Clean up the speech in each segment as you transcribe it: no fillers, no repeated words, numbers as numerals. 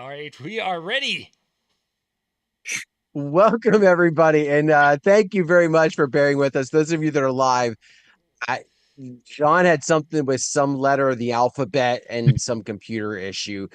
All right, we are ready. Welcome, everybody. And thank you very much for bearing with us. Those of you that are live, I, John had something with some letter of the alphabet and some computer issue.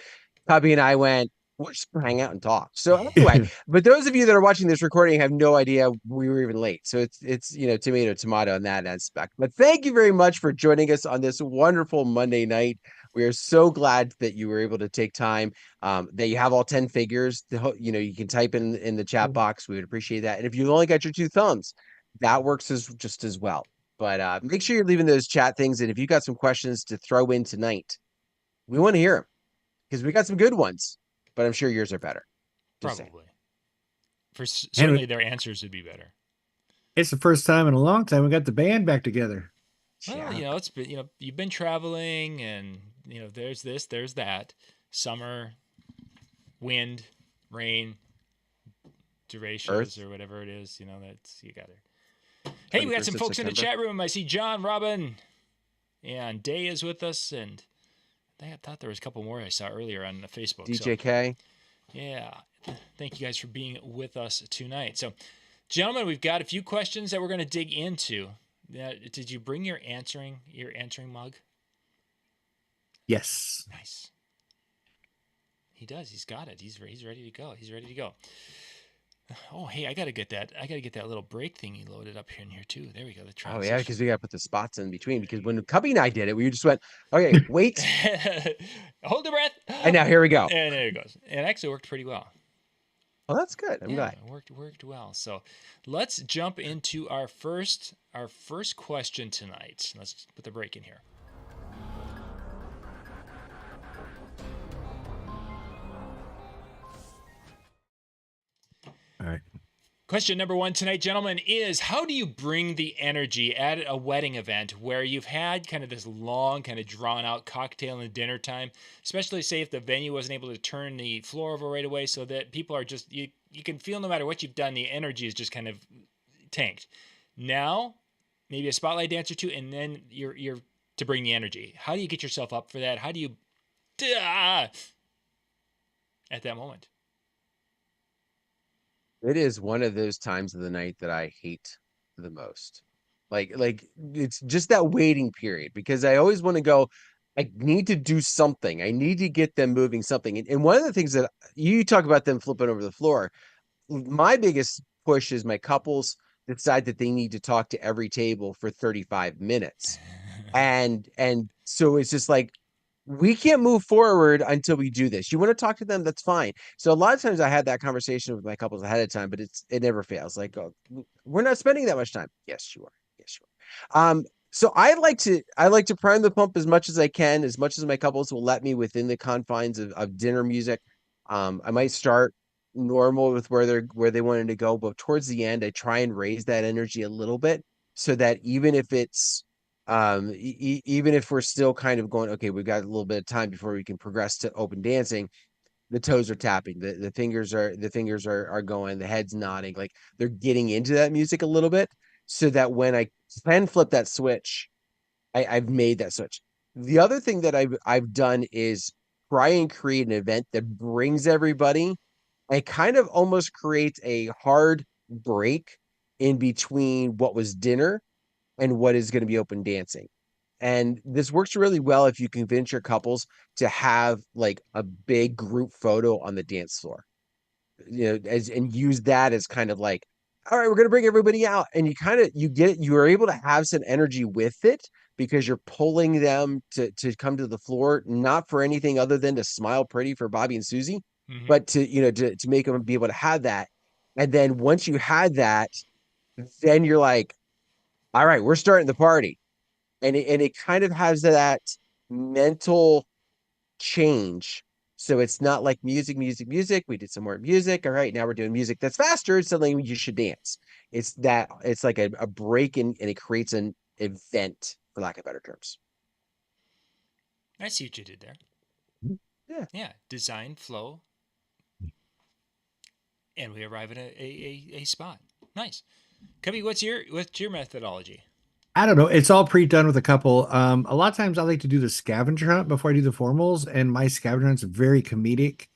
Cubbie and I went, we're just gonna hang out and talk. So anyway, but those of you that are watching this recording have no idea we were even late. So it's tomato tomato in that aspect. But thank you very much for joining us on this wonderful Monday night. We are so glad that you were able to take time. That you have all 10 figures. You can type in the chat box. We would appreciate that. And if you've only got your two thumbs, that works as just as well. But make sure you're leaving those chat things. And if you got some questions to throw in tonight, we want to hear them because we got some good ones, but I'm sure yours are better. Just saying. Probably. For And certainly their answers would be better. it's the first time in a long time we got the band back together. Well, Yeah. it's been, you've been traveling, and there's this, there's that, summer, wind, rain, durations, Earth. or whatever it is. That's you got it. Hey, we got 21st some of folks in the September. chat room. I see John, Robin, and Day is with us, and I thought there was a couple more I saw earlier on Facebook. DJK. Yeah. Thank you guys for being with us tonight. So, gentlemen, we've got a few questions that we're going to dig into. Did you bring your answering mug? Yes. Nice. He does. He's got it. He's ready to go. He's ready to go. Oh, hey, I gotta get that little break thingy loaded up in here too. There we go. The Oh transition. yeah, because we got to put the spots in between. Because when Cubbie and I did it, we just went, okay, wait, Hold the breath. and now here we go. And there it goes. And it actually worked pretty well. Oh, that's good. I'm glad. It worked well. So let's jump into our first question tonight. Let's put the break in here. All right. Question number 1 tonight, gentlemen, is how do you bring the energy at a wedding event where you've had kind of this long, kind of drawn out cocktail and dinner time, especially say if the venue wasn't able to turn the floor over right away, so that people are just, you can feel no matter what you've done, the energy is just kind of tanked. Now, maybe a spotlight dance or two, and then you're to bring the energy. How do you get yourself up for that? How do you at that moment? It is one of those times of the night that I hate the most. Like it's just that waiting period because I always want to go, I need to do something. I need to get them moving something. And one of the things that you talk about them flipping over the floor, my biggest push is my couples decide that they need to talk to every table for 35 minutes. And so it's just like we can't move forward until we do this. You want to talk to them, that's fine. So a lot of times I had that conversation with my couples ahead of time, but it never fails. Like, oh, we're not spending that much time. Yes, you are. Yes, you are. So I like to prime the pump as much as I can, as much as my couples will let me within the confines of dinner music. I might start normal with where they wanted to go, but towards the end, I try and raise that energy a little bit so that even if it's even if we're still kind of going, okay, we've got a little bit of time before we can progress to open dancing, the toes are tapping, the fingers are going, the head's nodding, like they're getting into that music a little bit so that when I can flip that switch, I've made that switch. The other thing that I've done is try and create an event that brings everybody and kind of almost creates a hard break in between what was dinner and what is going to be open dancing. And this works really well if you convince your couples to have like a big group photo on the dance floor. And use that as kind of like, all right, we're going to bring everybody out. And you are able to have some energy with it because you're pulling them to come to the floor, not for anything other than to smile pretty for Bobby and Susie, Mm-hmm. but to make them be able to have that. And then once you had that, then you're like, all right, we're starting the party. And it kind of has that mental change. So it's not like music, music, music. We did some more music. All right, now we're doing music that's faster. Suddenly you should dance. It's like a break and it creates an event, for lack of better terms. I see what you did there. Yeah. Yeah, design, flow, and we arrive at a spot. Nice. Cubbie, what's your methodology? I don't know. It's all pre-done with a couple. A lot of times I like to do the scavenger hunt before I do the formals, and my scavenger hunt's very comedic.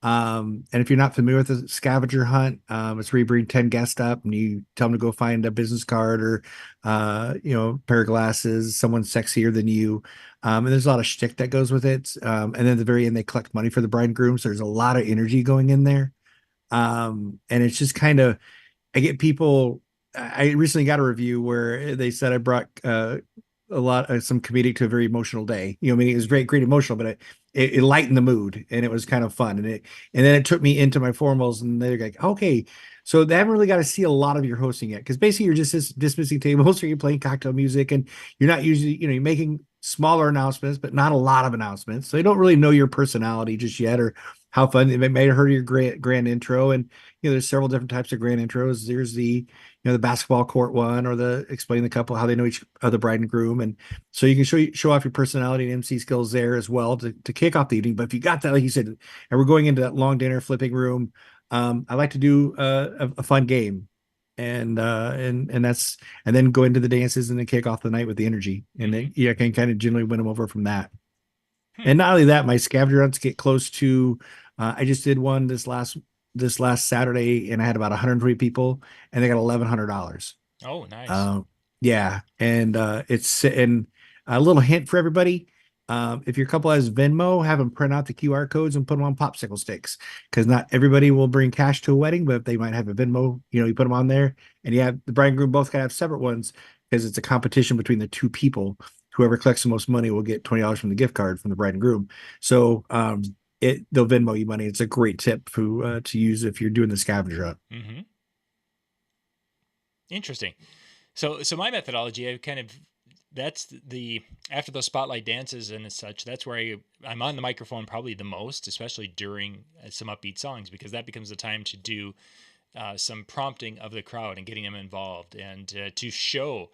And if you're not familiar with the scavenger hunt, it's where you bring 10 guests up and you tell them to go find a business card or, a pair of glasses, someone sexier than you. And there's a lot of shtick that goes with it. And then at the very end, they collect money for the bride and groom. So there's a lot of energy going in there. And it's just kind of, I get people. I recently got a review where they said I brought a lot some comedic to a very emotional day. I mean, it was great emotional, but it lightened the mood and it was kind of fun. And then it took me into my formals, and they're like, okay, so they haven't really got to see a lot of your hosting yet, because basically you're just dismissing tables or you're playing cocktail music, and you're not usually, you're making smaller announcements, but not a lot of announcements. So they don't really know your personality just yet, or how fun. They may have heard your grand intro, and there's several different types of grand intros. There's the basketball court one, or the explain the couple how they know each other, bride and groom. And so you can show off your personality and MC skills there as well to kick off the evening. But if you got that, like you said, and we're going into that long dinner flipping room, I like to do a fun game, and that's, and then go into the dances and then kick off the night with the energy. And then I can kind of generally win them over from that. And not only that, my scavenger hunts get close to. I just did one this last Saturday, and I had about 120 people, and they got $1,100. Oh, nice. Yeah, and it's, and a little hint for everybody: if your couple has Venmo, have them print out the QR codes and put them on popsicle sticks, because not everybody will bring cash to a wedding, but if they might have a Venmo, you put them on there, and you have the bride and groom both gotta have separate ones, because it's a competition between the two people. Whoever collects the most money will get $20 from the gift card from the bride and groom. So they'll Venmo you money. It's a great tip to use if you're doing the scavenger hunt. Mm-hmm. Interesting. So my methodology, that's the after those spotlight dances and such, that's where I'm on the microphone probably the most, especially during some upbeat songs, because that becomes the time to do some prompting of the crowd and getting them involved, and to show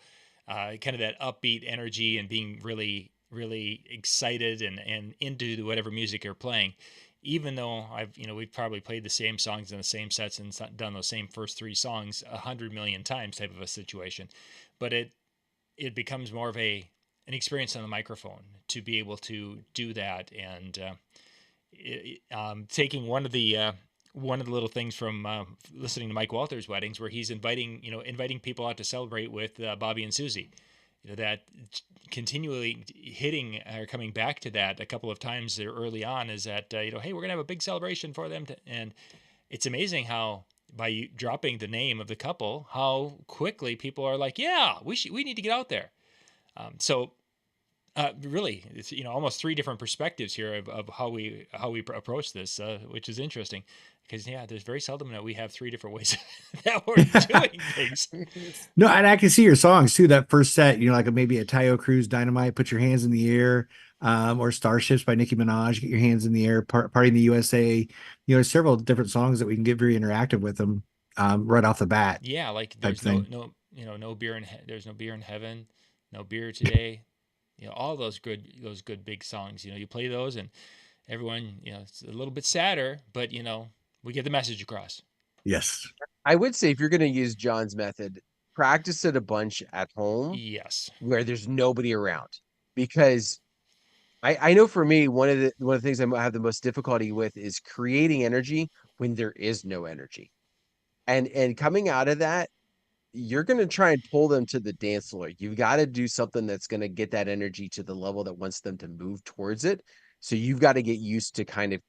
kind of that upbeat energy and being really, really excited and into whatever music you're playing. Even though we've probably played the same songs in the same sets and done those same first three songs 100 million times, type of a situation, but it becomes more of an experience on the microphone to be able to do that. And taking one of the little things from listening to Mike Walters' weddings, where he's inviting people out to celebrate with Bobby and Susie. That continually hitting or coming back to that a couple of times there early on is that, hey, we're going to have a big celebration for them. And it's amazing how, by dropping the name of the couple, how quickly people are like, yeah, we need to get out there. So really, it's, almost three different perspectives here of how we approach this, which is interesting. Because there's very seldom that we have three different ways that we're doing things. No, and I can see your songs too. That first set, like maybe a Tayo Cruz Dynamite, Put Your Hands in the Air, or Starships by Nicki Minaj, Get Your Hands in the Air, Party in the USA. There's several different songs that we can get very interactive with them right off the bat. Yeah, like there's no beer there's no beer in heaven, no beer today. All those good big songs. You play those and everyone, it's a little bit sadder, but we get the message across. Yes. I would say if you're going to use John's method, practice it a bunch at home. Yes. Where there's nobody around, because I know for me, one of the things I have the most difficulty with is creating energy when there is no energy, and coming out of that, you're going to try and pull them to the dance floor. You've got to do something that's going to get that energy to the level that wants them to move towards it. So you've got to get used to kind of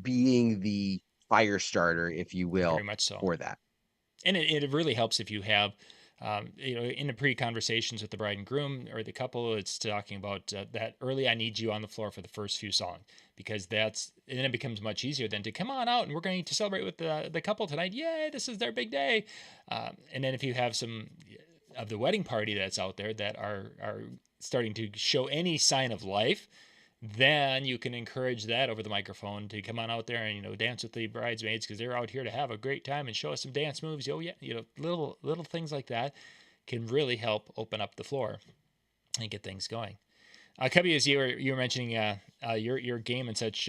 being the fire starter, if you will, very much so, for that. And it really helps if you have, in the pre-conversations with the bride and groom or the couple, it's talking about that early, I need you on the floor for the first few songs, because and then it becomes much easier than to come on out and we're going to celebrate with the couple tonight. Yay, this is their big day. And then if you have some of the wedding party that's out there that are starting to show any sign of life, then you can encourage that over the microphone to come on out there and dance with the bridesmaids, because they're out here to have a great time and show us some dance moves. Oh yeah, little things like that can really help open up the floor and get things going. Cubbie, as you were mentioning your game and such,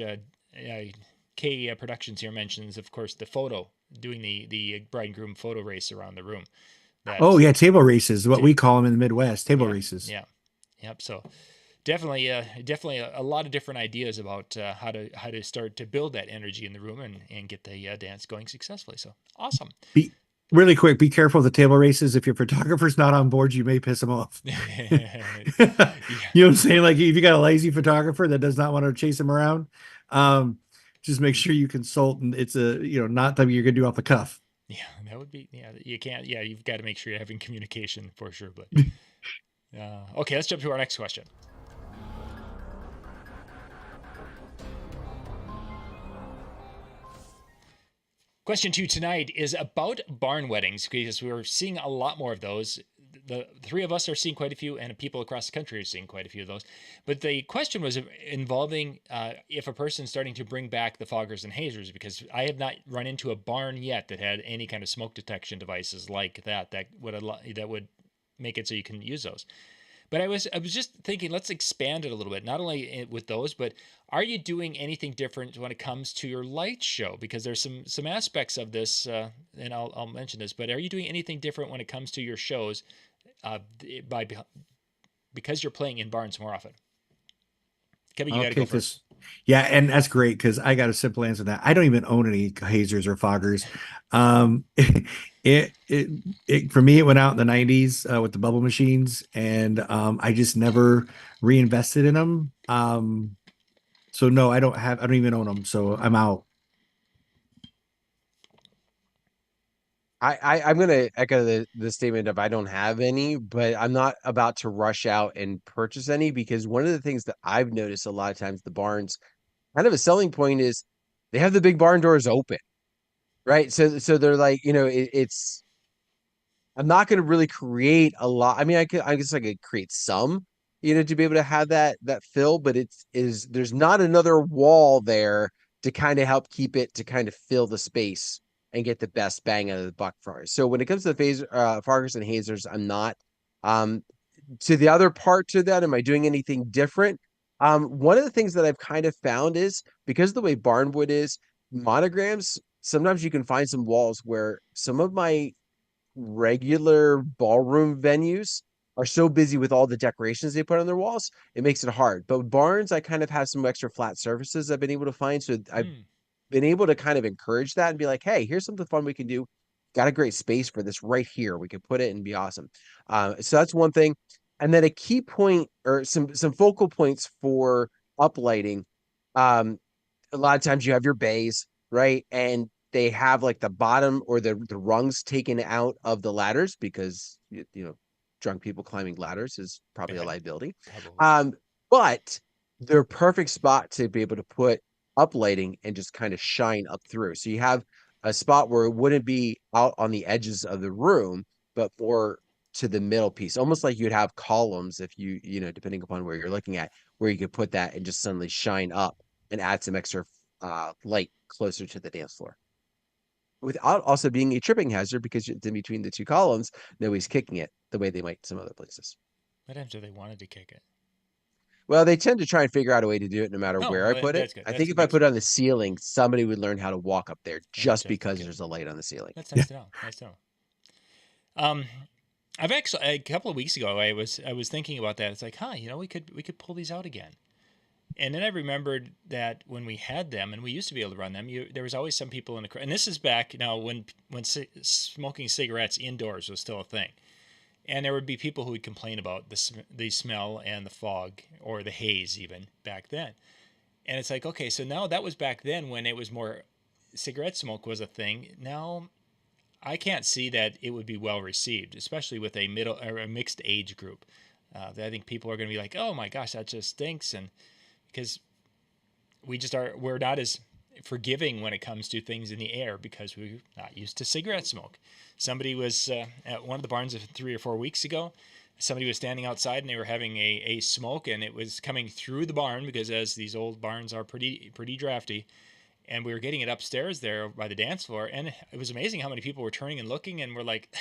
K Productions here mentions, of course, the photo, doing the bride and groom photo race around the room. Oh yeah, table races, what we call them in the Midwest, table races. Yeah, yep. So definitely, definitely a lot of different ideas about how to start to build that energy in the room and get the dance going successfully. So awesome. Be really quick. Be careful of the table races. If your photographer's not on board, you may piss him off. Yeah. You know what I'm saying? Like if you got a lazy photographer that does not want to chase him around, um, just make sure you consult. And it's not something you're gonna do off the cuff. Yeah, that would be, yeah, you can't, yeah, you've got to make sure you're having communication for sure. But okay, let's jump to our next question. Question 2 tonight is about barn weddings, because we're seeing a lot more of those. The three of us are seeing quite a few, and people across the country are seeing quite a few of those. But the question was involving if a person's starting to bring back the foggers and hazers, because I have not run into a barn yet that had any kind of smoke detection devices like that would make it so you can use those. But I was just thinking, let's expand it a little bit. Not only with those, but are you doing anything different when it comes to your light show? Because there's some aspects of this, and I'll mention this. But are you doing anything different when it comes to your shows, by because you're playing in barns more often? Kevin, you I'll got to go kick first. this. Yeah, and that's great because I got a simple answer to that. I don't even own any hazers or foggers. Um, it for me, it went out in the 90s with the bubble machines, and I just never reinvested in them. So no, I don't even own them. So I'm out. I'm gonna echo the statement of I don't have any, but I'm not about to rush out and purchase any because one of the things that I've noticed a lot of times the barns kind of a selling point is they have the big barn doors open, right? So they're like, it's I'm not going to really create a lot. I mean, I guess I could create some, to be able to have that fill, but there's not another wall there to kind of help keep it to kind of fill the space and get the best bang out of the buck for it. So when it comes to the Fargers and Hazers, I'm not. Um, to the other part to that, am I doing anything different? One of the things that I've kind of found is because of the way barnwood is, monograms, sometimes you can find some walls where some of my regular ballroom venues are so busy with all the decorations they put on their walls, it makes it hard. But barns, I kind of have some extra flat surfaces I've been able to find. So I've been able to kind of encourage that and be like, hey, here's something fun we can do. Got a great space for this right here. We can put it and be awesome. So that's one thing. And then a key point or some focal points for uplighting. Um, a lot of times you have your bays, right? And they have like the bottom or the rungs taken out of the ladders because drunk people climbing ladders is probably a Bad, liability. probably. Um, but they're perfect spot to be able to put up lighting and just kind of shine up through. So you have a spot where it wouldn't be out on the edges of the room, but more to the middle piece, almost like you'd have columns if depending upon where you're looking at, where you could put that and just suddenly shine up and add some extra light closer to the dance floor without also being a tripping hazard because it's in between the two columns. Nobody's kicking it the way they might some other places. What happens if they wanted to kick it? Well, they tend to try and figure out a way to do it no matter Oh, where I well, put it. that's good. I That's think a if I good. put it on the ceiling, somebody would learn how to walk up there just That's because good. there's a light on the ceiling. That's nice to know. Nice to know. Um, I've actually a couple of weeks ago I was thinking about that. It's like, we could pull these out again. And then I remembered that when we had them, and we used to be able to run them, there was always some people in the crowd. And this is back now when smoking cigarettes indoors was still a thing. And there would be people who would complain about the smell and the fog or the haze even back then. And it's like, okay, so now that was back then when it was more cigarette smoke was a thing. Now I can't see that it would be well received, especially with a middle or a mixed age group. I think people are going to be like, "Oh my gosh, that just stinks," and because we're not as forgiving when it comes to things in the air because we're not used to cigarette smoke. Somebody was at one of the barns 3 or 4 weeks ago. Somebody was standing outside and they were having a smoke, and it was coming through the barn because as these old barns are pretty drafty. And we were getting it upstairs there by the dance floor, and it was amazing how many people were turning and looking, and were like,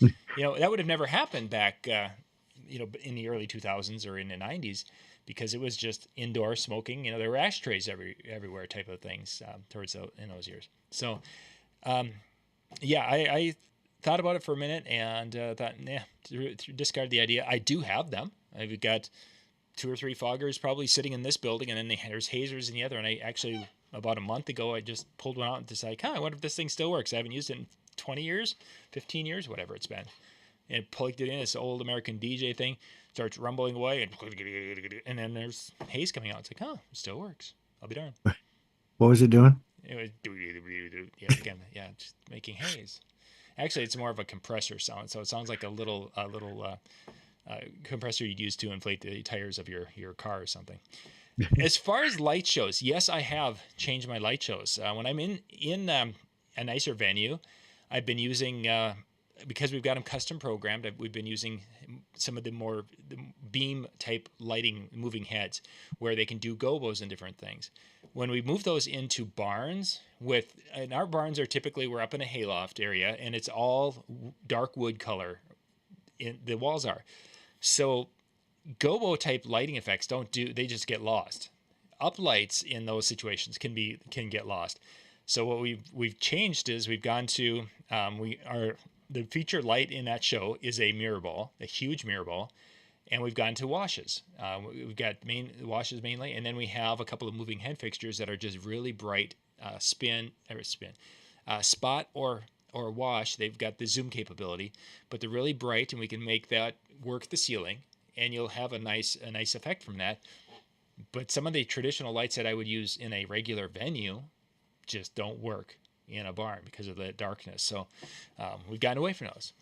that would have never happened back, in the early 2000s or in the 90s, because it was just indoor smoking. There were ashtrays everywhere type of things in those years. So, I thought about it for a minute and thought, discard the idea. I do have them. I've got 2 or 3 foggers probably sitting in this building, and then there's hazers in the other. And I actually, about a month ago, I just pulled one out and decided, I wonder if this thing still works. I haven't used it in 20 years, 15 years, whatever it's been. And plugged it in, this old American DJ thing, starts rumbling away, and then there's haze coming out. It's like, it still works. I'll be darned. What was it doing? It was, yeah, just making haze. Actually, it's more of a compressor sound, so it sounds like a little compressor you'd use to inflate the tires of your car or something. As far as light shows, yes, I have changed my light shows. When I'm in a nicer venue, I've been using, because we've got them custom programmed, we've been using some of the beam type lighting, moving heads, where they can do gobos and different things. When we move those into barns, and our barns are typically, we're up in a hayloft area, and it's all dark wood color. The walls are. So gobo type lighting effects they just get lost. Uplights in those situations can get lost. So what we've changed is we've gone to the featured light in that show is a mirror ball, a huge mirror ball, and we've gone to washes. We've got washes mainly, and then we have a couple of moving head fixtures that are just really bright spot or wash. They've got the zoom capability, but they're really bright, and we can make that work the ceiling, and you'll have a nice effect from that. But some of the traditional lights that I would use in a regular venue just don't work in a barn because of the darkness. So we've gotten away from those,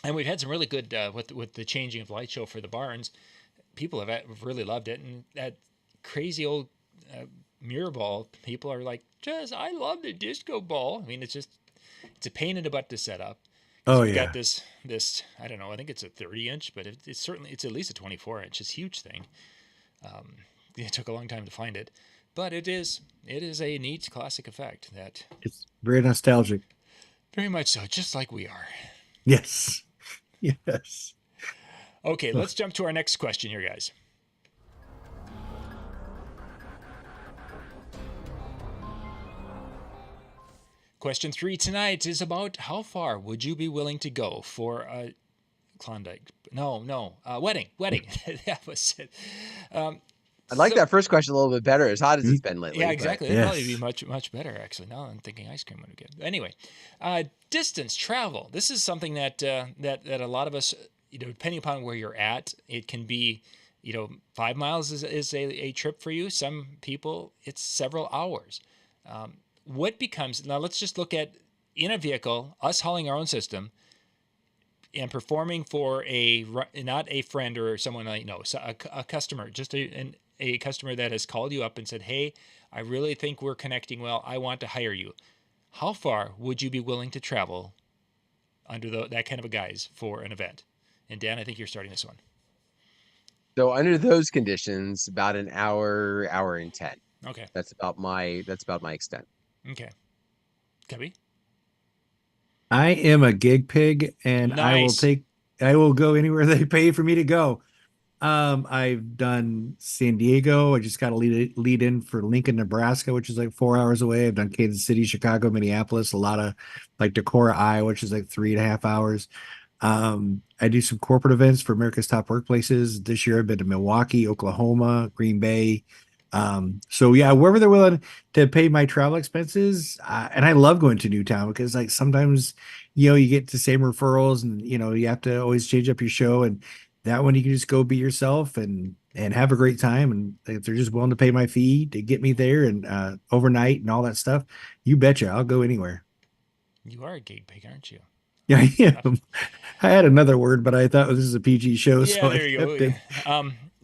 and we've had some really good with the changing of light show for the barns. People have really loved it, and that crazy old mirror ball, people are like, I love the disco ball. I mean, it's a pain in the butt to set up. We've got this I don't know, I think it's a 30-inch, but it's at least a 24-inch. It's a huge thing. It took a long time to find it, but it is a neat classic effect that it's very nostalgic. Very much so, just like we are. Yes. Yes. Okay, let's jump to our next question here, guys. Question 3 tonight is about how far would you be willing to go for a Klondike? Wedding. That was it. I like that first question a little bit better. As hot as it's been lately. Yeah, exactly. It'd probably be Yes. much better, actually. Now I'm thinking ice cream would be good. Anyway, distance travel. This is something that a lot of us, depending upon where you're at, it can be, 5 miles is a trip for you. Some people, it's several hours. Now let's just look at, in a vehicle, us hauling our own system and performing for not a friend or someone I know, so a customer, just a customer that has called you up and said, hey, I really think we're connecting well. I want to hire you. How far would you be willing to travel under that kind of a guise for an event? And Dan, I think you're starting this one. So under those conditions, about an hour and 10. Okay. That's about my extent. Okay. Cubbie? I am a gig pig, and Nice. I will go anywhere they pay for me to go. I've done San Diego. I just got a lead in for Lincoln, Nebraska, which is like 4 hours away. I've done Kansas City, Chicago, Minneapolis, a lot of like Decorah, Iowa, which is like 3.5 hours. I do some corporate events for America's Top Workplaces. This year I've been to Milwaukee, Oklahoma, Green Bay. So yeah, wherever they're willing to pay my travel expenses. And I love going to Newtown because like sometimes, you get the same referrals and, you have to always change up your show, and that one you can just go be yourself and have a great time. And if they're just willing to pay my fee to get me there and, overnight and all that stuff, you betcha I'll go anywhere. You are a gig pig, aren't you? Yeah, I am. I had another word, but I thought this is a PG show. Yeah, so there you go. it.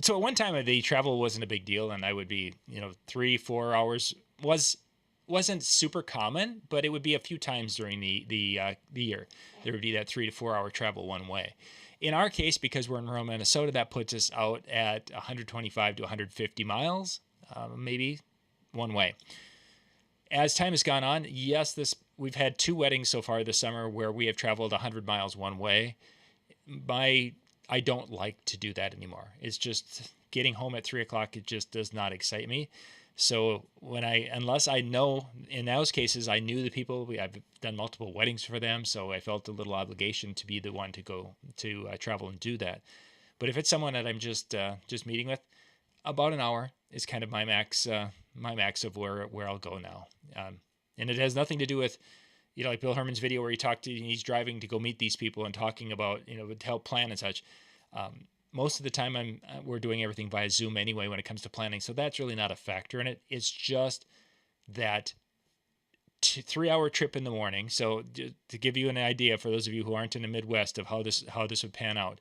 So at one time the travel wasn't a big deal, and I would be, 3-4 hours wasn't super common, but it would be a few times during the year. There would be that 3 to 4 hour travel one way. In our case, because we're in rural Minnesota, that puts us out at 125 to 150 miles, maybe one way. As time has gone on, yes, we've had 2 weddings so far this summer where we have traveled 100 miles one way. I don't like to do that anymore. It's just getting home at 3 o'clock. It just does not excite me. So unless I know, in those cases, I knew the people. I've done multiple weddings for them, so I felt a little obligation to be the one to go to travel and do that. But if it's someone that I'm just meeting with, about an hour is kind of my max of where I'll go now. And it has nothing to do with, like Bill Herman's video where he's driving to go meet these people and talking about, to help plan and such. Most of the time we're doing everything via Zoom anyway when it comes to planning. So that's really not a factor in it. It's just that 3-hour trip in the morning. So to give you an idea for those of you who aren't in the Midwest of how this would pan out.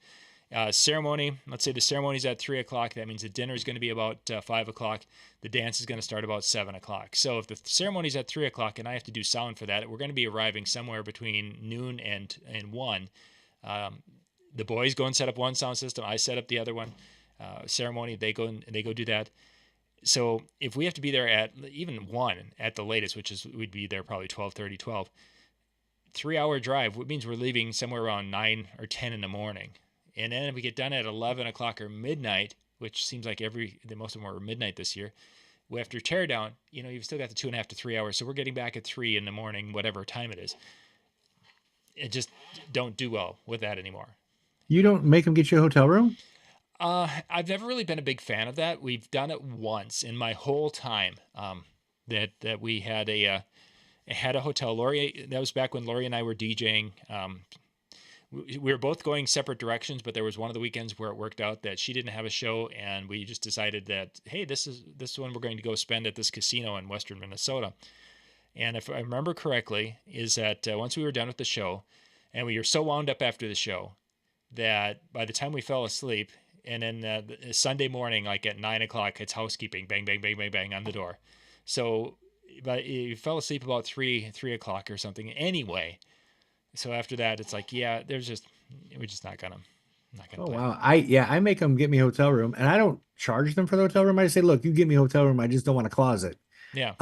Ceremony, let's say the ceremony's at 3 o'clock. That means the dinner is going to be about 5 o'clock. The dance is going to start about 7 o'clock. So if the ceremony's at 3 o'clock and I have to do sound for that, we're going to be arriving somewhere between noon and 1. The boys go and set up one sound system. I set up the other one. Ceremony, they go do that. So if we have to be there at even 1 at the latest, we'd be there probably 12:30, 12. 3-hour drive, which means we're leaving somewhere around 9 or 10 in the morning. And then if we get done at 11 o'clock or midnight, which seems like most of them are midnight this year, after tear down, you've still got the 2.5 to 3 hours. So we're getting back at 3 in the morning, whatever time it is. It just don't do well with that anymore. You don't make them get you a hotel room? I've never really been a big fan of that. We've done it once in my whole time that we had a hotel. Lori, that was back when Lori and I were DJing. We were both going separate directions, but there was one of the weekends where it worked out that she didn't have a show, and we just decided that, hey, this is one we're going to go spend at this casino in western Minnesota. And if I remember correctly, is that once we were done with the show, and we were so wound up after the show that by the time we fell asleep, and then Sunday morning, like at 9 o'clock, it's housekeeping, bang, bang, bang, bang, bang on the door. So but you fell asleep about 3 o'clock or something anyway. So after that, it's like, yeah, we're just not gonna. Oh wow! I make them get me a hotel room, and I don't charge them for the hotel room. I just say, look, you get me a hotel room. I just don't want a closet. Yeah.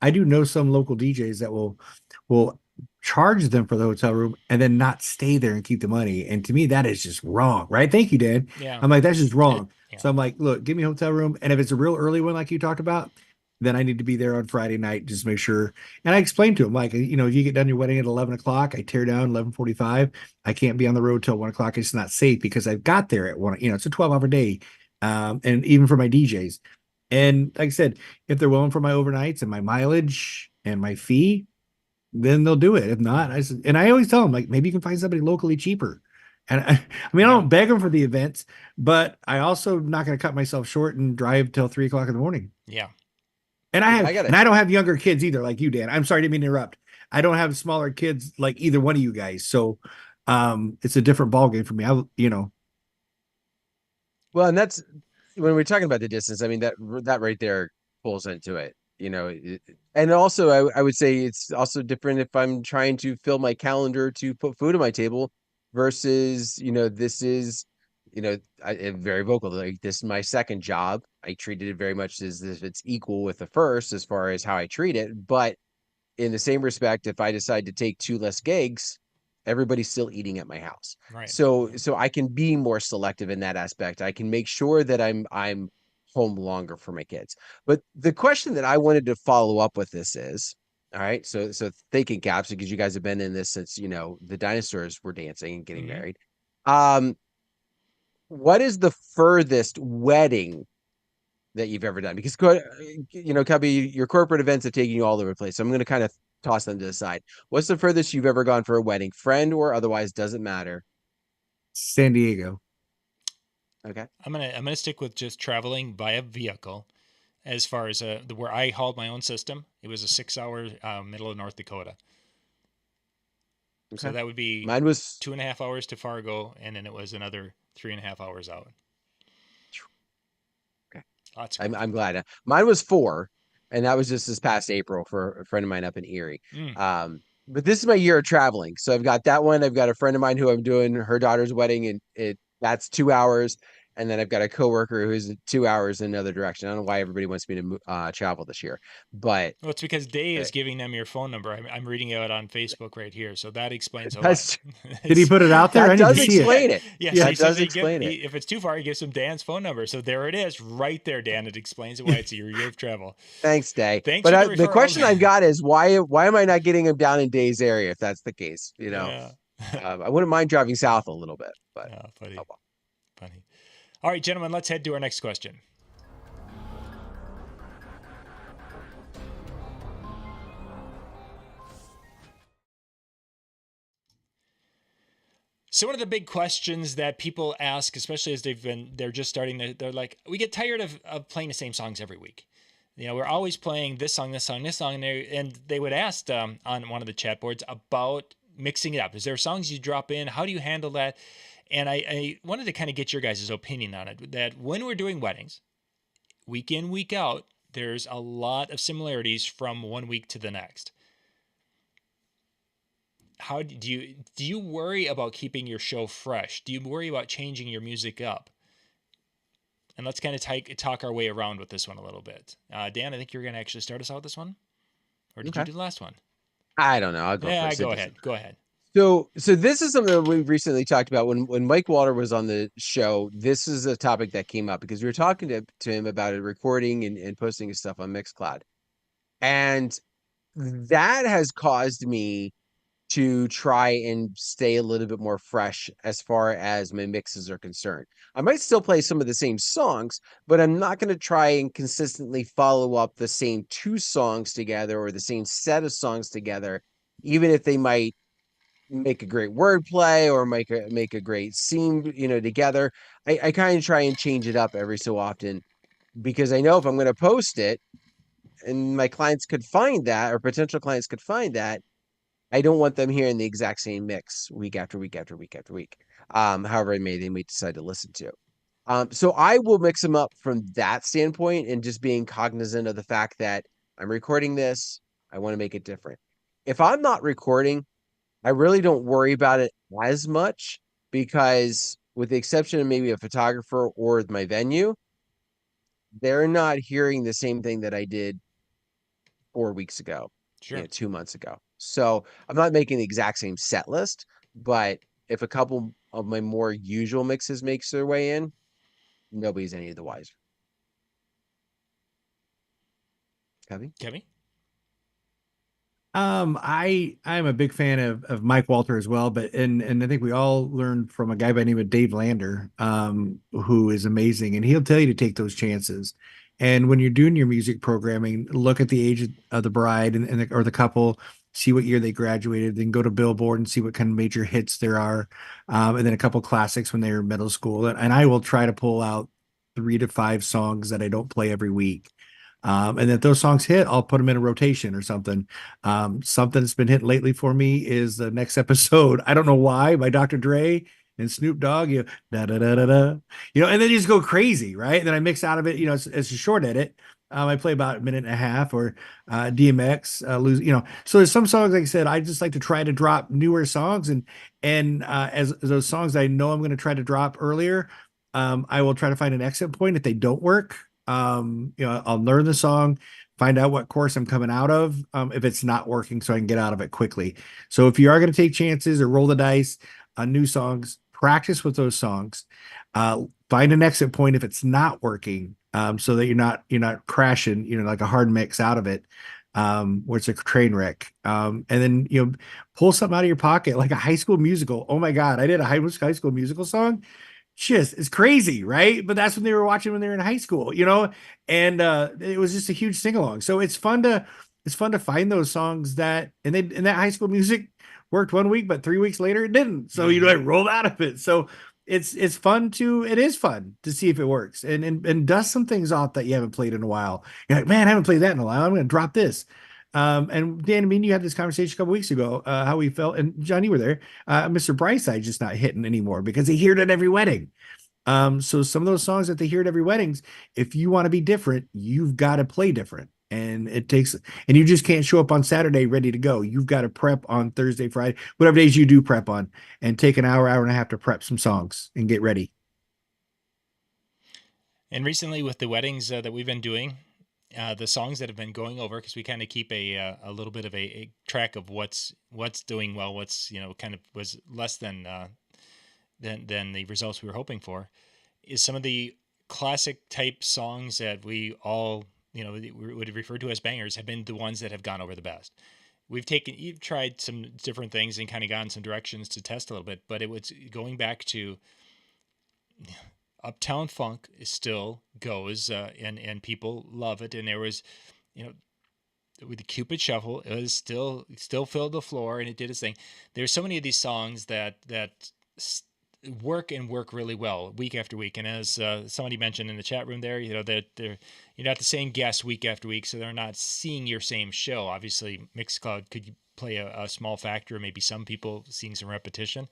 I do know some local DJs that will charge them for the hotel room and then not stay there and keep the money. And to me, that is just wrong, right? Thank you, Dan. Yeah. I'm like, that's just wrong. Yeah. So I'm like, look, give me a hotel room, and if it's a real early one like you talked about, then I need to be there on Friday night, just make sure. And I explained to him, like, if you get done your wedding at 11 o'clock, I tear down 11:45. I can't be on the road till 1 o'clock. It's not safe because I've got there at 1. It's a 12-hour day. And even for my DJs. And like I said, if they're willing for my overnights and my mileage and my fee, then they'll do it. If not, I always tell them, like, maybe you can find somebody locally cheaper. And I don't beg them for the events, but I also not going to cut myself short and drive till 3 o'clock in the morning. Yeah. And I don't have younger kids either, like you, Dan. I'm sorry to interrupt. I don't have smaller kids like either one of you guys. So it's a different ballgame for me. Well, and that's when we're talking about the distance. I mean, that right there pulls into it, and also I would say it's also different if I'm trying to fill my calendar to put food on my table versus, this is, I'm very vocal. Like, this is my second job. I treated it very much as if it's equal with the first as far as how I treat it. But in the same respect, if I decide to take 2 less gigs, everybody's still eating at my house. Right. So I can be more selective in that aspect. I can make sure that I'm home longer for my kids. But the question that I wanted to follow up with this is, all right, so thinking caps, because you guys have been in this since, the dinosaurs were dancing and getting married. What is the furthest wedding that you've ever done? Because, Cubbie, your corporate events are taking you all over the place. So I'm going to kind of toss them to the side. What's the furthest you've ever gone for a wedding, friend or otherwise, doesn't matter? San Diego. Okay. I'm gonna stick with just traveling by a vehicle. As far as where I hauled my own system, it was a 6-hour middle of North Dakota. Okay. So that would be mine was 2.5 hours to Fargo, and then it was another 3.5 hours out. Okay. I'm glad. Mine was 4, and that was just this past April for a friend of mine up in Erie. But this is my year of traveling. So I've got that one. I've got a friend of mine who I'm doing her daughter's wedding, and that's 2 hours. And then I've got a coworker who's 2 hours in another direction. I don't know why everybody wants me to travel this year, but it's because Day is giving them your phone number. I'm reading it on Facebook right here, so that explains a lot. Did he put it out there? That does explain it. Yes, that does explain it. If it's too far, he gives him Dan's phone number. So there it is, right there, Dan. It explains why it's your year of travel. Thanks, Day. Thanks. But the question I've got is why am I not getting him down in Day's area? If that's the case, Yeah. I wouldn't mind driving south a little bit, but funny. All right, gentlemen, let's head to our next question. So one of the big questions that people ask, especially as they're just starting, they're like, we get tired of playing the same songs every week. You know, we're always playing this song, and they would ask on one of the chat boards about mixing it up. Is there songs you drop in? How do you handle that? And I wanted to kind of get your guys' opinion on it, that when we're doing weddings, week in, week out, there's a lot of similarities from one week to the next. How do you worry about keeping your show fresh? Do you worry about changing your music up? And let's kind of talk our way around with this one a little bit. Dan, I think you're going to actually start us out with this one, or did you Okay. do the last one? I don't know. I'll go Yeah, first. go ahead. Go ahead. So this is something that we recently talked about when Mike Walter was on the show. This is a topic that came up because we were talking to him about it, recording and posting his stuff on Mixcloud. And that has caused me to try and stay a little bit more fresh as far as my mixes are concerned. I might still play some of the same songs, but I'm not going to try and consistently follow up the same two songs together or the same set of songs together, even if they might make a great wordplay or make a great scene, together. I kind of try and change it up every so often because I know if I'm going to post it and my clients could find that or potential clients could find that, I don't want them hearing the exact same mix week after week after week after week. However they may decide to listen to. So I will mix them up from that standpoint and just being cognizant of the fact that I'm recording this. I want to make it different. If I'm not recording, I really don't worry about it as much because with the exception of maybe a photographer or my venue, they're not hearing the same thing that I did 4 weeks ago, Sure. 2 months ago. So I'm not making the exact same set list, but if a couple of my more usual mixes makes their way in, nobody's any the wiser. Cubbie? Kevin? I'm a big fan of Mike Walter as well, but and I think we all learned from a guy by the name of Dave Lander, who is amazing, and he'll tell you to take those chances. And when you're doing your music programming, look at the age of the bride or the couple, see what year they graduated, then go to Billboard and see what kind of major hits there are, and then a couple classics when they were middle school. And I will try to pull out 3 to 5 songs that I don't play every week. And if those songs hit, I'll put them in a rotation or something. Something that's been hitting lately for me is the next episode. I don't know why, by Dr. Dre and Snoop Dogg, da da da da da, and then you just go crazy, right? And then I mix out of it, it's a short edit. I play about a minute and a half or DMX, lose, So there's some songs, like I said, I just like to try to drop newer songs and as those songs I know I'm going to try to drop earlier, I will try to find an exit point if they don't work. I'll learn the song, find out what course I'm coming out of, if it's not working, so I can get out of it quickly. So if you are going to take chances or roll the dice on new songs, practice with those songs. Find an exit point if it's not working, so that you're not crashing, like a hard mix out of it, where it's a train wreck. And then pull something out of your pocket, like a High School Musical. Oh my God, I did a High School Musical song. Just it's crazy, right? But that's when they were watching when they were in high school, and it was just a huge sing along. So it's fun to find those songs and that High School Music worked 1 week, but 3 weeks later it didn't. So I rolled out of it. So it is fun to see if it works and dust some things off that you haven't played in a while. You're like, man, I haven't played that in a while. I'm gonna drop this. And Dan, I mean, you had this conversation a couple weeks ago, how we felt, and John, you were there. Mr. Brightside just not hitting anymore because they hear it at every wedding. So some of those songs that they hear at every weddings, if you want to be different, you've got to play different. And you just can't show up on Saturday ready to go. You've got to prep on Thursday, Friday, whatever days you do prep on, and take an hour and a half to prep some songs and get ready. And recently with the weddings that we've been doing, the songs that have been going over, because we kind of keep a little bit of a track of what's doing well, what's kind of was less than the results we were hoping for, is some of the classic type songs that we all would refer to as bangers have been the ones that have gone over the best. You've tried some different things and kind of gone some directions to test a little bit, but it was going back to Uptown Funk still goes, and people love it. And there was, with the Cupid Shuffle, it was still filled the floor, and it did its thing. There's so many of these songs that work really well week after week. And as somebody mentioned in the chat room there, that you're not the same guest week after week, so they're not seeing your same show. Obviously, Mixcloud could play a small factor, maybe some people seeing some repetition.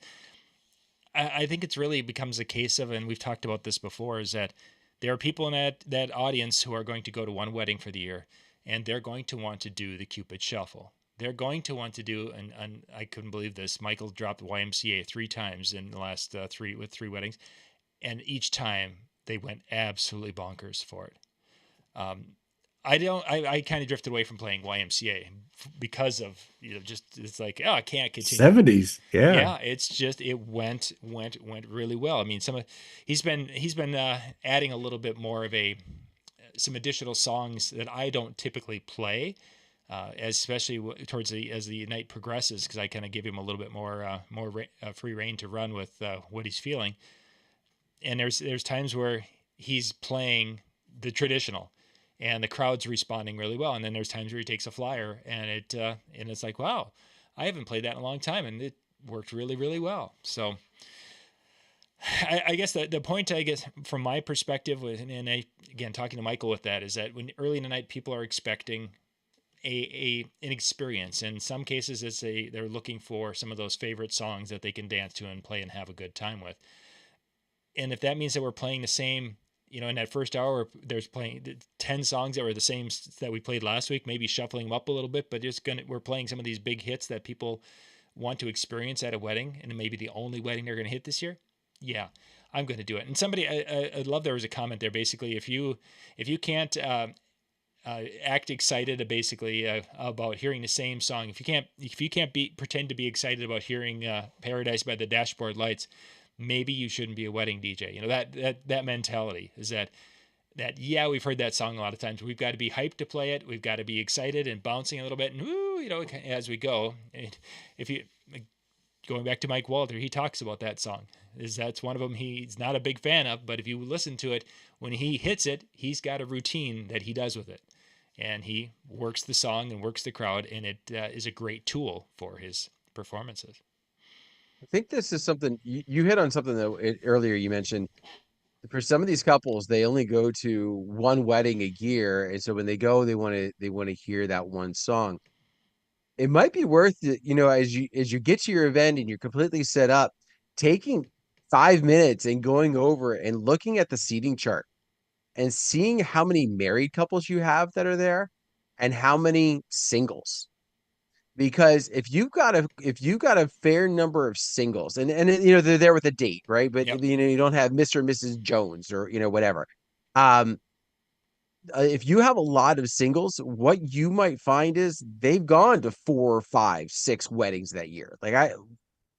I think it's really becomes a case of, and we've talked about this before, is that there are people in that audience who are going to go to one wedding for the year, and they're going to want to do the Cupid Shuffle. They're going to want to do, and I couldn't believe this, Michael dropped YMCA 3 times in the last three weddings, and each time they went absolutely bonkers for it. I kind of drifted away from playing YMCA because of, just, it's like, oh, I can't continue. 70s. Yeah. Yeah. It's just, it went really well. I mean, he's been adding a little bit more of some additional songs that I don't typically play, especially as the night progresses, because I kind of give him a little bit more free reign to run with what he's feeling. And there's times where he's playing the traditional, and the crowd's responding really well. And then there's times where he takes a flyer, and it's like, wow, I haven't played that in a long time, and it worked really, really well. So I guess the point, I guess, from my perspective, again, talking to Michael with that, is that when early in the night, people are expecting an experience. In some cases, they're looking for some of those favorite songs that they can dance to and play and have a good time with. And if that means that we're playing the same, in that first hour, there's playing 10 songs that were the same that we played last week, maybe shuffling them up a little bit, but we're playing some of these big hits that people want to experience at a wedding, and maybe the only wedding they're going to hit this year. Yeah, I'm going to do it. And somebody, I love, there was a comment there, basically, if you can't act excited basically about hearing the same song, if you can't pretend to be excited about hearing Paradise by the Dashboard Lights, maybe you shouldn't be a wedding DJ. That mentality is that yeah, we've heard that song a lot of times. We've got to be hyped to play it. We've got to be excited and bouncing a little bit, and woo, as we go. If you going back to Mike Walter, he talks about that song. That's one of them he's not a big fan of, but if you listen to it, when he hits it, he's got a routine that he does with it, and he works the song and works the crowd, and it is a great tool for his performances. I think this is something you hit on something that earlier you mentioned. For some of these couples, they only go to one wedding a year, and so when they go, they want to hear that one song. It might be worth it, as you get to your event and you're completely set up, taking 5 minutes and going over and looking at the seating chart and seeing how many married couples you have that are there and how many singles. Because if you've got a fair number of singles, and they're there with a date, right? But Yep. you don't have Mr. and Mrs. Jones or whatever. If you have a lot of singles, what you might find is they've gone to 4, 5, 6 weddings that year. Like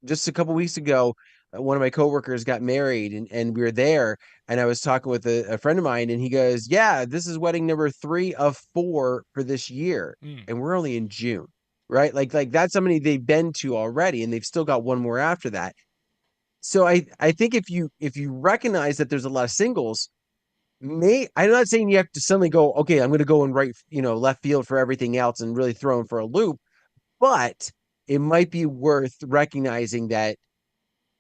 just a couple weeks ago, one of my coworkers got married, and we were there, and I was talking with a friend of mine, and he goes, "Yeah, this is wedding number 3 of 4 for this year, and we're only in June." Right? Like that's how many they've been to already, and they've still got one more after that. So I think if you recognize that there's a lot of singles, I'm not saying you have to suddenly go, okay, I'm going to go and write, left field for everything else and really throw them for a loop, but it might be worth recognizing that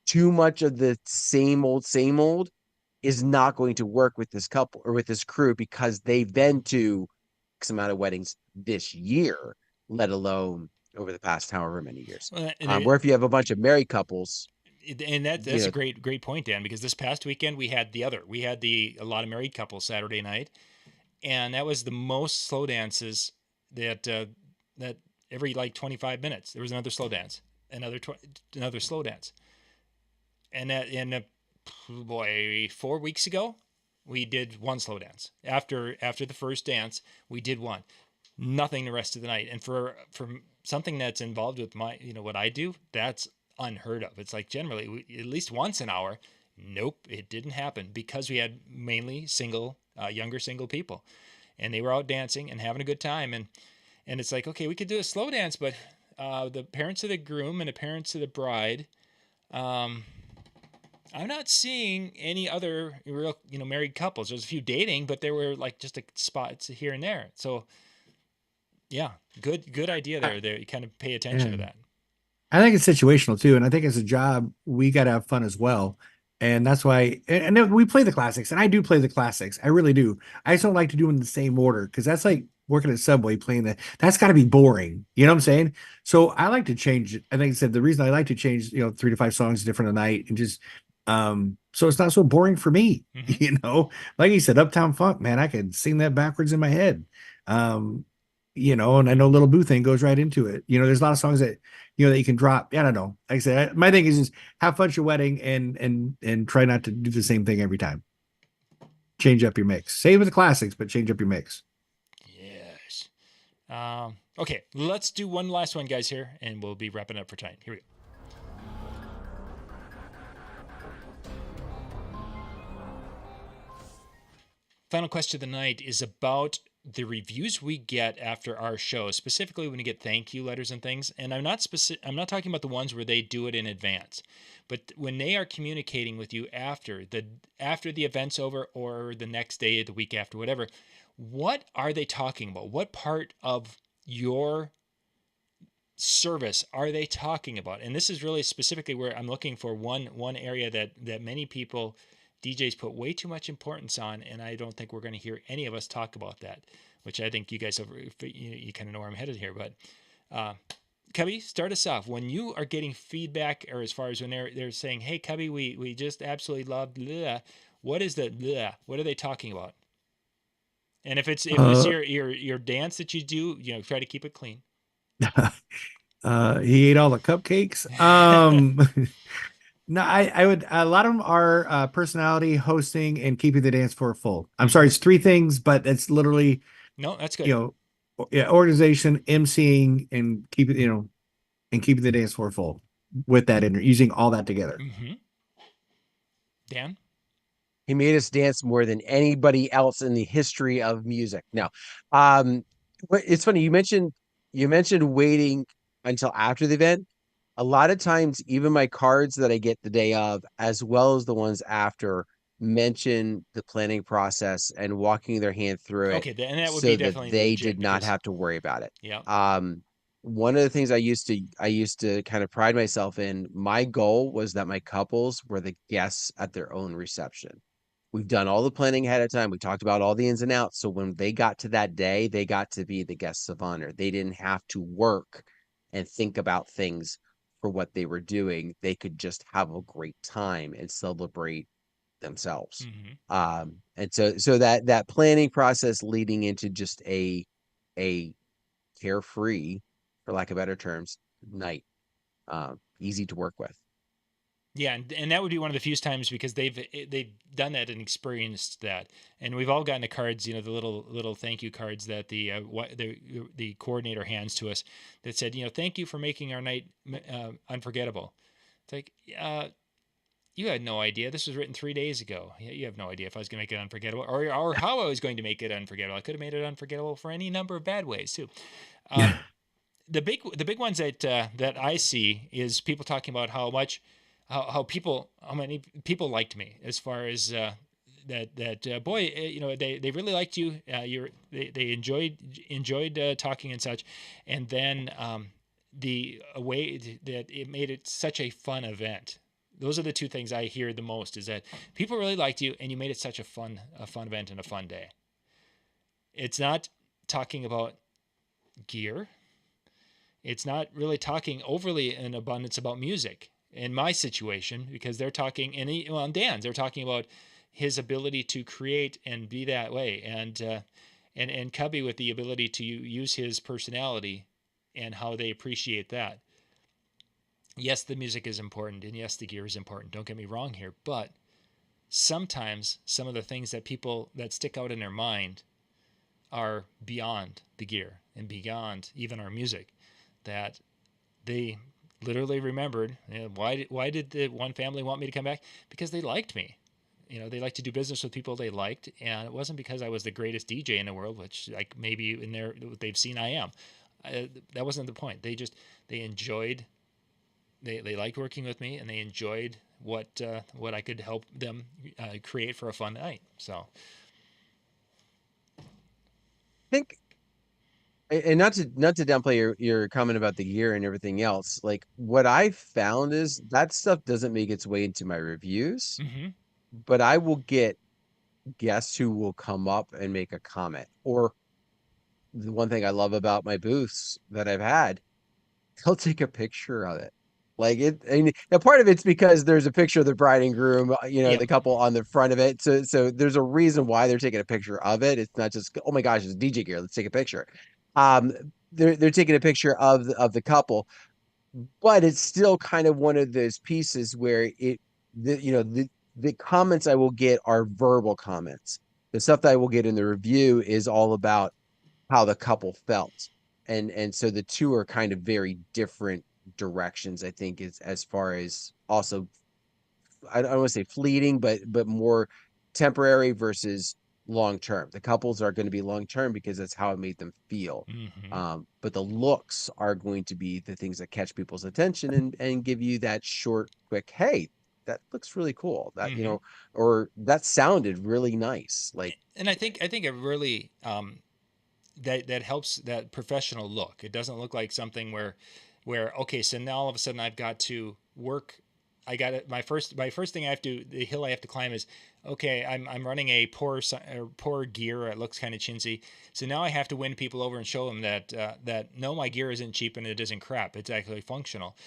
too much of the same old is not going to work with this couple or with this crew, because they've been to X amount of weddings this year, let alone over the past however many years. Where if you have a bunch of married couples, and that's a great point, Dan, because this past weekend we had a lot of married couples Saturday night, and that was the most slow dances that every 25 minutes there was another slow dance, another slow dance, and boy, 4 weeks ago we did one slow dance. After the first dance, we did one. Nothing the rest of the night. And for something that's involved with my, what I do, that's unheard of. It's like generally at least once an hour. Nope, it didn't happen, because we had mainly younger single people, and they were out dancing and having a good time. And it's like, okay, we could do a slow dance, but the parents of the groom and the parents of the bride, I'm not seeing any other real, married couples. There's a few dating, but there were like just a spots here and there. So yeah, good idea I, there. There, you kind of pay attention yeah. to that. I think it's situational too, and I think as a job we got to have fun as well, and that's why. And then we play the classics, and I do play the classics. I really do. I just don't like to do them in the same order because that's like working at Subway playing the. That's got to be boring. You know what I'm saying? So I like to change it. I think I said the reason I like to change, 3 to 5 songs different a night, and just so it's not so boring for me. Hmm. Like you said, Uptown Funk, man, I could sing that backwards in my head. Um, and I know Little Boo thing goes right into it. There's a lot of songs that that you can drop. I don't know. Like I said, my thing is just have fun at your wedding and try not to do the same thing every time. Change up your mix. Same with the classics, but change up your mix. Yes. Okay, let's do one last one, guys, here, and we'll be wrapping up for tonight. Here we go. Final question of the night is about the reviews we get after our show, specifically when we get thank you letters and things. And I'm not talking about the ones where they do it in advance, but when they are communicating with you after the event's over or the next day, the week after, whatever. What are they talking about? What part of your service are they talking about? And this is really specifically where I'm looking for one area that many people, DJs, put way too much importance on, and I don't think we're going to hear any of us talk about that, which I think you guys have, you kind of know where I'm headed here. But Cubbie, start us off. When you are getting feedback, or as far as when they're saying, "Hey, Cubbie, we just absolutely loved," blah, what is the blah? What are they talking about? And if it's Uh, your dance that you do, try to keep it clean. he ate all the cupcakes. No, I would. A lot of them are personality, hosting, and keeping the dance floor full. I'm sorry, it's three things, but it's literally, No, that's you good. know, yeah, organization, emceeing, and keeping the dance floor full with that in using all that together. Mm-hmm. Dan? He made us dance more than anybody else in the history of music. Now, but it's funny you mentioned waiting until after the event. A lot of times, even my cards that I get the day of, as well as the ones after, mention the planning process and walking their hand through it Okay, and that would be so that definitely they legit did not because, have to worry about it. yeah. Um, one of the things I used to kind of pride myself in, my goal was that my couples were the guests at their own reception. We've done all the planning ahead of time. We talked about all the ins and outs. So when they got to that day, they got to be the guests of honor. They didn't have to work and think about things for what they were doing. They could just have a great time and celebrate themselves. Mm-hmm. And so that planning process leading into just a carefree, for lack of better terms, night, easy to work with. Yeah, and that would be one of the few times because they've done that and experienced that, and we've all gotten the cards, the little thank you cards that the coordinator hands to us that said, thank you for making our night unforgettable. It's like, you had no idea. This was written 3 days ago. You have no idea if I was going to make it unforgettable or how I was going to make it unforgettable. I could have made it unforgettable for any number of bad ways too. Um, the big ones that I see is people talking about how many people liked me as far as that boy, they really liked you. They enjoyed talking and such, and then the way that it made it such a fun event. Those are the two things I hear the most, is that people really liked you and you made it such a fun event and a fun day. It's not talking about gear. It's not really talking overly in abundance about music in my situation, because they're talking, and Dan's, they're talking about his ability to create and be that way, and Cubbie with the ability to use his personality and how they appreciate that. Yes, the music is important, and yes, the gear is important. Don't get me wrong here, but sometimes some of the things that people that stick out in their mind are beyond the gear and beyond even our music, that they literally remembered, why did the one family want me to come back? Because they liked me. They like to do business with people they liked, and it wasn't because I was the greatest DJ in the world, which, like, maybe in there they've seen I am. That wasn't the point. They enjoyed, they liked working with me, and they enjoyed what I could help them create for a fun night. So I think, and not to downplay your comment about the gear and everything else. Like what I found is that stuff doesn't make its way into my reviews, mm-hmm. but I will get guests who will come up and make a comment. Or the one thing I love about my booths that I've had, they'll take a picture of it. Like it, and a part of it's because there's a picture of the bride and groom, the Yep. couple on the front of it. So there's a reason why they're taking a picture of it. It's not just, oh my gosh, it's DJ gear. Let's take a picture. Um, they're taking a picture of the couple, but it's still kind of one of those pieces where the comments I will get are verbal comments. The stuff that I will get in the review is all about how the couple felt. And so the two are kind of very different directions, I think, is as far as also, I don't want to say fleeting, but more temporary versus long term. The couples are going to be long term because that's how it made them feel. Mm-hmm. But the looks are going to be the things that catch people's attention and give you that short, quick, hey, that looks really cool. That, Mm-hmm. or that sounded really nice. Like, And I think it really that helps that professional look. It doesn't look like something where okay, so now all of a sudden I've got to work. I got it. My first thing the hill I have to climb is, okay, I'm running a poor gear. It looks kind of chintzy. So now I have to win people over and show them that no, my gear isn't cheap and it isn't crap. It's actually functional.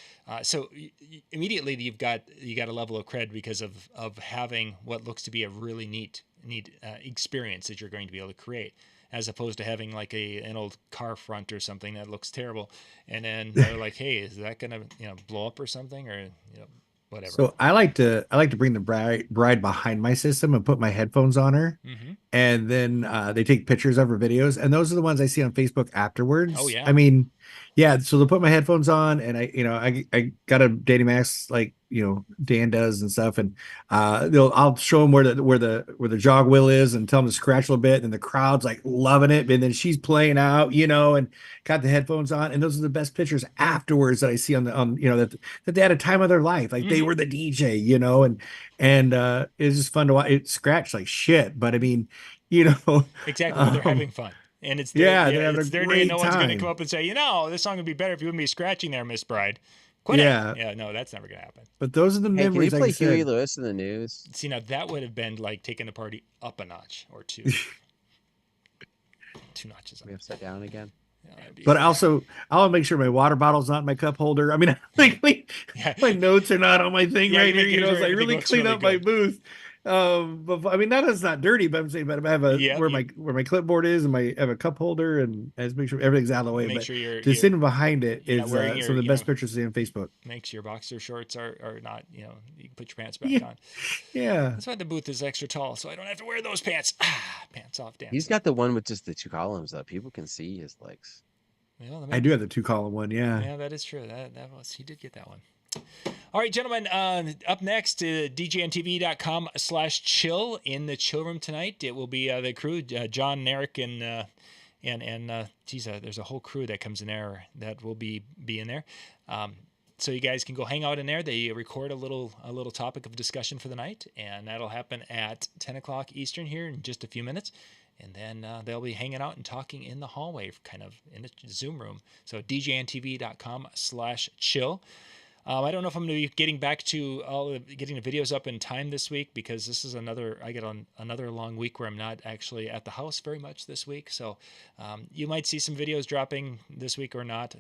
So immediately you got a level of cred because of having what looks to be a really neat experience that you're going to be able to create, as opposed to having like an old car front or something that looks terrible, and then they're like, hey, is that gonna blow up or something, or whatever. So I like to bring the bride behind my system and put my headphones on her, Mm-hmm. and then they take pictures of her videos, and those are the ones I see on Facebook Oh afterwards. yeah. I mean, yeah. So they'll put my headphones on, and I got a Dating Max like Dan does and stuff, and I'll show them where the jog wheel is and tell them to scratch a little bit, and the crowd's like loving it, and then she's playing out, and got the headphones on, and those are the best pictures afterwards that I see that they had a time of their life, like they Mm-hmm. were the DJ, and it's just fun to watch. It scratched like shit, but I mean, you know, Exactly, but they're having fun, and yeah, they're having a it's their day, and no great one's going to come time. up and say, this song would be better if you wouldn't be scratching there, Miss Bride. Quit it. Yeah, Yeah, no, that's never going to happen. but those are the hey, can you memories, like I play Huey said. Lewis in the News? See, now that would have been like taking the party up a notch or two, 2 notches up. We upside down again. But I'll make sure my water bottle's not in my cup holder. I mean, like Yeah, my notes are not on my thing yeah, right you here. make sure So I everything really looks clean really up my good. booth. But I mean, that is not dirty, but I'm saying, but I have Yep, where my clipboard is, and I have a cup holder, and I just make sure everything's out of the way. make But sure to sitting behind it you're not is wearing some your of the best pictures I see on Facebook. make sure your boxer shorts are not, you can put your pants back Yeah, on. yeah. That's why the booth is extra tall, so I don't have to wear those pants. Pants off He's dancing. got the one with just the two columns up. People can see his legs. Well, I do have the 2-column one. Yeah. yeah, that is true. He did get that one. All right, gentlemen. Up next, DJNTV.com/chill in the chill room tonight. It will be the crew, John, Eric, and there's a whole crew that comes in there that will be in there. So you guys can go hang out in there. They record a little topic of discussion for the night, and that'll happen at 10 o'clock Eastern here in just a few minutes. And then they'll be hanging out and talking in the hallway, kind of in the Zoom room. So DJNTV.com/chill. I don't know if I'm going to be getting back to getting the videos up in time this week, because this is I get on another long week where I'm not actually at the house very much this week. So you might see some videos dropping this week or not.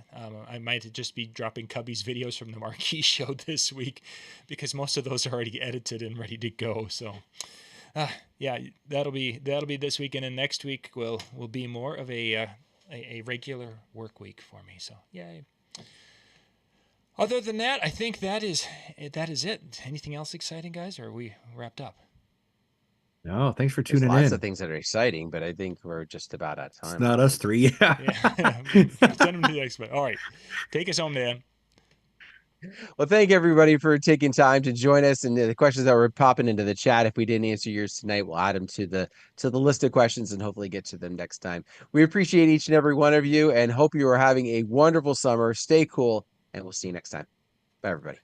I might just be dropping Cubbie's videos from the Marquee show this week, because most of those are already edited and ready to go. So yeah, that'll be this week, and then next week will be more of a regular work week for me. So yay. Other than that, I think that is it. Anything else exciting, guys, or are we wrapped up? No, thanks for There's tuning lots in. of things that are exciting, but I think we're just about at It's time. not us three. Yeah. Yeah. Send them to the next one. All right. Take us home, Dan. Well, thank everybody for taking time to join us, and the questions that were popping into the chat. If we didn't answer yours tonight, we'll add them to the list of questions and hopefully get to them next time. We appreciate each and every one of you, and hope you are having a wonderful summer. Stay cool, and we'll see you next time. Bye, everybody.